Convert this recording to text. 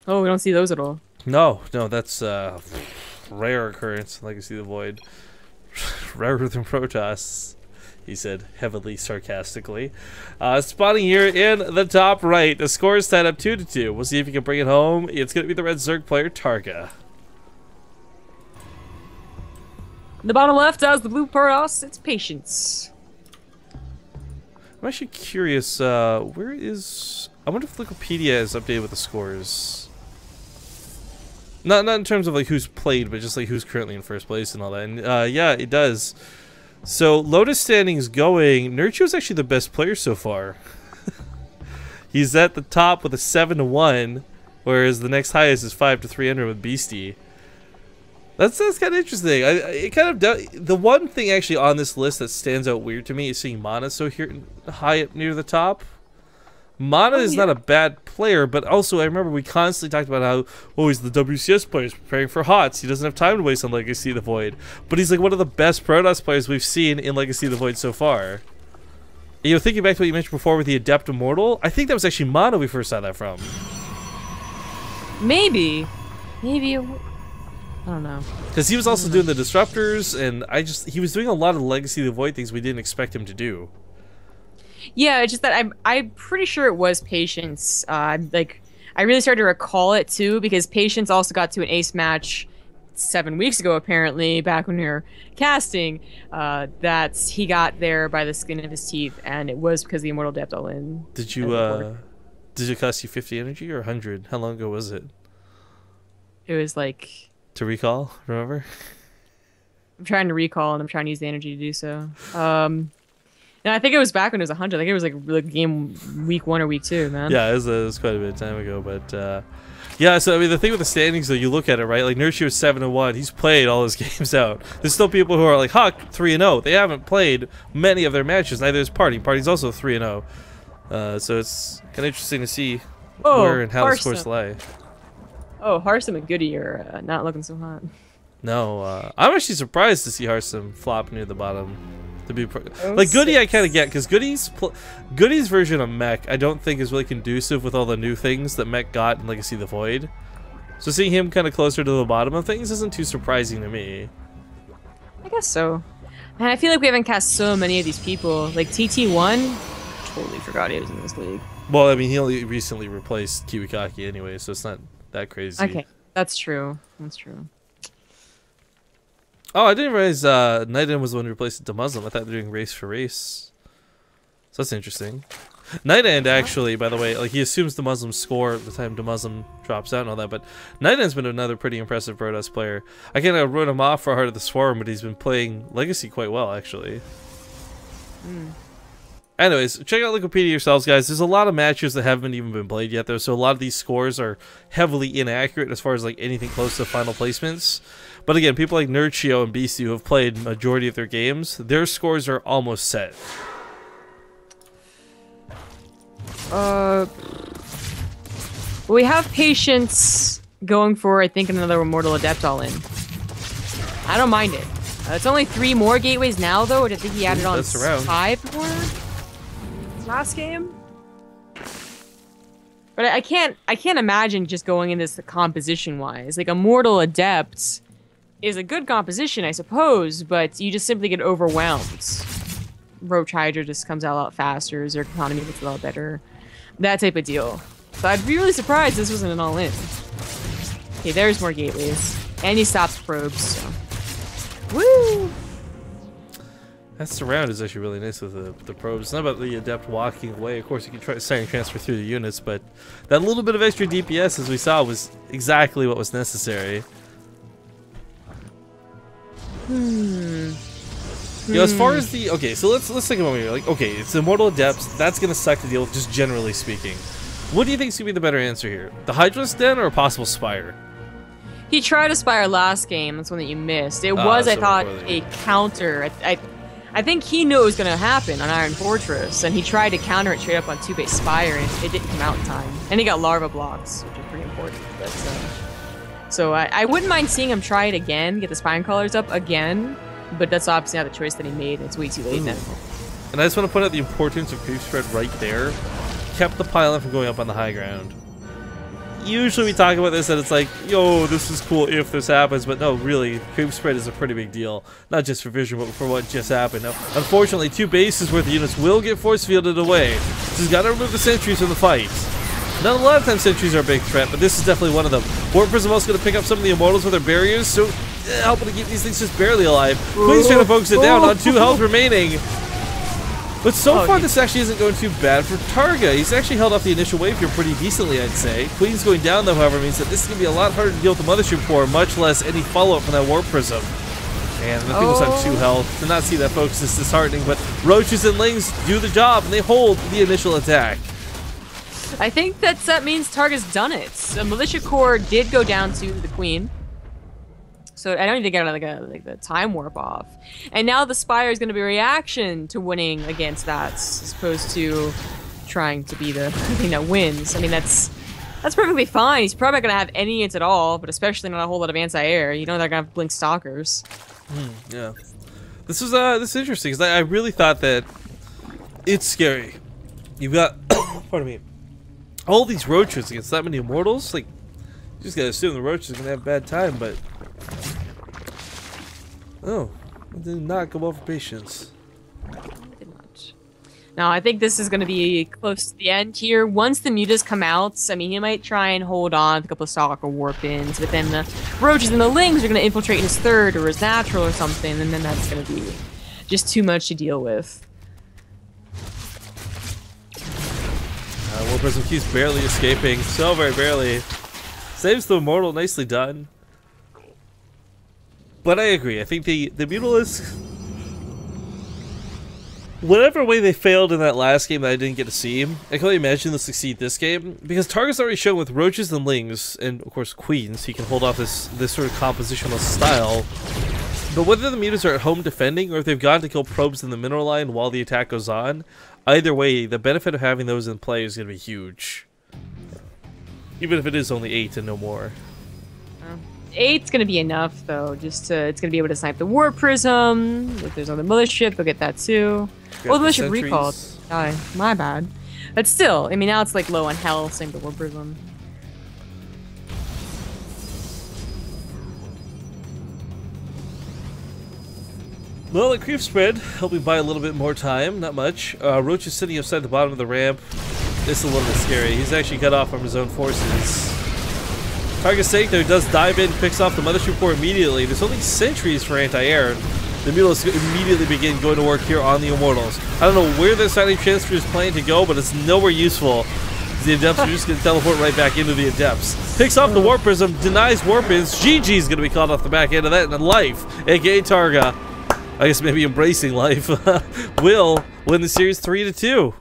Oh, we don't see those at all. No, no, that's rare occurrence. Legacy of the Void. Rarer than Protoss, he said heavily sarcastically. Spawning here in the top right. The score is tied up 2-2. We'll see if he can bring it home. It's going to be the Red Zerg player, Targa. In the bottom left has the blue Protoss. It's Patience. I'm actually curious, where is... I wonder if Wikipedia is updated with the scores. Not in terms of like who's played, but just like who's currently in first place and all that. And yeah, it does. So Lotus standings going. Nurchio's actually the best player so far. He's at the top with a 7-1, whereas the next highest is 5-300 with Beastie. That's kind of interesting. It kind of does. The one thing actually on this list that stands out weird to me is seeing Mana so high up near the top. Mana is not a bad player, but also I remember we constantly talked about how, he's the WCS player, he's preparing for HOTS. He doesn't have time to waste on Legacy of the Void. But he's like one of the best Protoss players we've seen in Legacy of the Void so far. You know, thinking back to what you mentioned before with the Adept Immortal, I think that was actually Mana we first saw that from. Maybe. I don't know. Because he was also doing the Disruptors, and he was doing a lot of Legacy of the Void things we didn't expect him to do. Yeah, it's just that I'm pretty sure it was Patience. I really started to recall it too because Patience also got to an ace match 7 weeks ago, apparently, back when we were casting. That he got there by the skin of his teeth, and it was because the Immortal Adept all in. Did it cost you 50 energy or 100? How long ago was it? It was like to recall. Remember? I'm trying to recall, and I'm trying to use the energy to do so. And I think it was back when it was 100. I think it was like game week 1 or week 2, man. Yeah, it was quite a bit of time ago, but yeah. So I mean, the thing with the standings, though, you look at it, right? Like Nurchio is 7-1. He's played all his games out. There's still people who are like Huck 3-0. They haven't played many of their matches. Neither is Party. Party's also 3-0. So it's kind of interesting to see where and how the scores lie. Oh, Harsum and Goody are not looking so hot. No, I'm actually surprised to see Harsum flop near the bottom. To be like Goody, I kind of get because Goody's version of Mech I don't think is really conducive with all the new things that Mech got in Legacy of the Void. So seeing him kind of closer to the bottom of things isn't too surprising to me. I guess so. And I feel like we haven't cast so many of these people. Like TT1, totally forgot he was in this league. Well, I mean, he only recently replaced Kiwikaki anyway, so it's not that crazy. Okay, that's true. That's true. Oh, I didn't realize Night End was the one who replaced the Muslim. I thought they were doing race for race. So that's interesting. Night End, actually, by the way, like he assumes the Muslim score at the time the Muslim drops out and all that, but Night End's been another pretty impressive Protoss player. I kind of wrote him off for Heart of the Swarm, but he's been playing Legacy quite well, actually. Anyways, check out Wikipedia yourselves, guys. There's a lot of matches that haven't even been played yet, though, so a lot of these scores are heavily inaccurate as far as like anything close to final placements. But again, people like Nurchio and Beastie who have played majority of their games, their scores are almost set. We have Patience going for, I think, another Immortal Adept all in. I don't mind it. It's only 3 more gateways now, though. I think he added on 5 more last game. But I can't imagine just going in this composition-wise. Like, Immortal Adept is a good composition, I suppose, but you just simply get overwhelmed. Roach Hydra just comes out a lot faster, Zerg economy gets a lot better. That type of deal. So I'd be really surprised this wasn't an all-in. Okay, there's more gateways. And he stops probes, so. Woo! That surround is actually really nice with the probes. It's not about the Adept walking away. Of course, you can try to silent transfer through the units, but that little bit of extra DPS, as we saw, was exactly what was necessary. You know, as far as the so let's think about it here. Like, okay, it's Immortal Adepts. That's gonna suck to deal with, just generally speaking. What do you think is gonna be the better answer here? The Hydra's Den or a possible Spire? He tried a Spire last game. That's one that you missed. It was, I thought, a counter. I think he knew it was going to happen on Iron Fortress, and he tried to counter it straight up on 2-base Spire, and it didn't come out in time. And he got Larva blocks, which is pretty important. But, so I wouldn't mind seeing him try it again, get the Spine Crawlers up again, but that's obviously not the choice that he made, and it's way too late now. And I just want to point out the importance of creep spread right there. Kept the pylon from going up on the high ground. usually we talk about this and it's like, yo, this is cool if this happens, but no, really, creep spread is a pretty big deal. Not just for Vision, but for what just happened. Now, unfortunately, 2 bases worth of units will get force fielded away. So he's got to remove the sentries from the fight. Now, a lot of times sentries are a big threat, but this is definitely one of them. Warp Prism also going to pick up some of the Immortals with their barriers, so helping to keep these things just barely alive. Queen's trying to focus it down on 2 health remaining. But so far, this actually isn't going too bad for Targa. He's actually held off the initial wave here pretty decently, I'd say. Queen's going down, though, however, means that this is going to be a lot harder to deal with the Mothership Core, much less any follow-up from that Warp Prism. And the thing was on 2 health. To not see that focus is disheartening, but Roaches and Lings do the job, and they hold the initial attack. I think that means Targa's done it. So Militia Core did go down to the Queen. So I don't even get like the time warp off. And now the Spire is going to be a reaction to winning against that, as opposed to trying to be the thing that wins. I mean, that's perfectly fine. He's probably not going to have any hits at all, but especially not a whole lot of anti-air. You know they're going to have Blink Stalkers. Yeah. This is interesting, because I really thought that it's scary. You've got, pardon me, all these Roaches against that many Immortals. Like, you just got to assume the Roaches are going to have a bad time, but... Oh, it did not go well for Patience. Did not. Now, I think this is going to be close to the end here. Once the Mutas come out, I mean, he might try and hold on to a couple of Stalker Warp-ins, but then the Roaches and the Lings are going to infiltrate his 3rd or his natural or something, and then that's going to be just too much to deal with. Warp Prism keeps barely escaping, so very barely. Saves the Immortal, nicely done. But I agree. I think the Mutalisks, whatever way they failed in that last game that I didn't get to see, I can only imagine they'll succeed this game, because Targa's already shown with Roaches and Lings, and of course Queens, he can hold off this sort of compositional style. But whether the Mutas are at home defending, or if they've gone to kill probes in the mineral line while the attack goes on, either way, the benefit of having those in play is going to be huge. Even if it is only 8 and no more. 8's gonna be enough, though. It's gonna be able to snipe the Warp Prism. If there's other Militia, they'll get that too. Oh, the Militia recalled. My bad. But still, I mean, now it's like low on health, same with the Warp Prism. Well, the creep spread, helping buy a little bit more time, not much. Roach is sitting outside the bottom of the ramp. This is a little bit scary. He's actually cut off from his own forces. Targa's sake, though, does dive in, picks off the Mothership Core immediately. There's only sentries for anti-air. The Mutalisks immediately begin going to work here on the Immortals. I don't know where this Signing Transfer is planning to go, but it's nowhere useful. The Adepts are just going to teleport right back into the Adepts. Picks off the Warp Prism, denies Warp-ins. GG's going to be called off the back end of that, and life, aka Targa, I guess maybe embracing life, will win the series 3-2.